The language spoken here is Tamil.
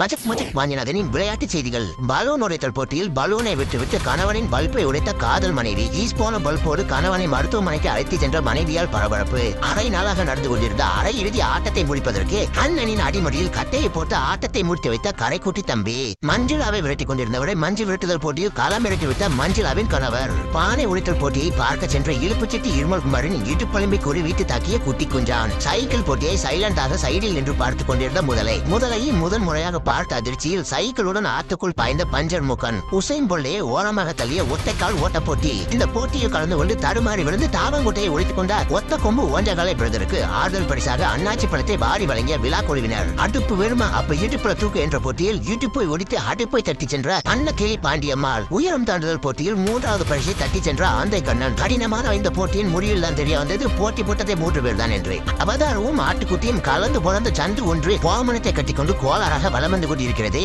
மஜக் மஜக் வாஞ்சிநாதனின் விளையாட்டுச் செய்திகள். பலூன் உடைத்தல் போட்டியில் பலூனை விட்டுவிட்டு கணவனின் பல்பை உடைத்த காதல் மனைவி. ஈஸ் போன பல்போடு கணவனை மருத்துவமனைக்கு அழைத்து சென்ற மனைவியால் பரபரப்பு. அரை நாளாக நடந்து கொண்டிருந்த அரை இறுதி ஆட்டத்தை முடிப்பதற்கு அண்ணனின் அடிமடியில் கட்டையை போட்டு ஆட்டத்தை முடித்து வைத்த கரைக்குட்டி தம்பி. மஞ்சுளாவை விரட்டிக் கொண்டிருந்தவரை மஞ்சு விரட்டுதல் போட்டியில் களம் இறக்கி விட்ட மஞ்சுளாவின் கணவர். பானை உடைத்தல் போட்டியை பார்க்க சென்ற இழுப்புச்செட்டி இருமல்குமாரின் இடுப்பெலும்பை குறி வீட்டு தாக்கிய குட்டி குஞ்சான். சைக்கிள் போட்டியை சைலண்டாக சைடில் நின்று பார்த்துக் கொண்டிருந்த முதலையை முதன் முறையாக பார்த்த அதிர்ச்சியில் சைக்கிளுடன் ஆத்துக்குள் பாய்ந்த பஞ்சர் முகன். உசைன் பொல்லையை ஓரமாக தள்ளிய ஒத்தைக்கால் ஓட்ட போட்டி. இந்த போட்டியில் கலந்து கொண்டு தடுமாறி விழுந்து தாவங்கோட்டையை ஒழித்துக் கொண்டார் ஒத்த கொம்பு ஓஞ்சகாலை பிரதருக்கு ஆறுதல் பரிசாக அண்ணாச்சி பழத்தை வாரி வழங்கிய விழா குழுவினர். அடுப்பு வெறுமா அப்ப இடுப்புல தூக்கு என்ற போட்டியில் இடுப்பை ஒடித்து அடுப்பை தட்டி சென்ற அன்னக்கிளி பாண்டியம்மாள். உயரம் தாண்டுதல் போட்டியில் 3வது பரிசை தட்டி சென்ற ஆந்தை கண்ணன். கடினமான இந்த போட்டியின் முடிவில் தான் தெரிய வந்தது போட்டி போட்டதை 3 பேர் தான் என்று. அவதாரமும் ஆட்டுக்குட்டியும் கலந்து புலந்து சந்து ஒன்று கோமணத்தை கட்டிக்கொண்டு கோளாறாக வலம் வந்து கொண்டிருக்கிறது.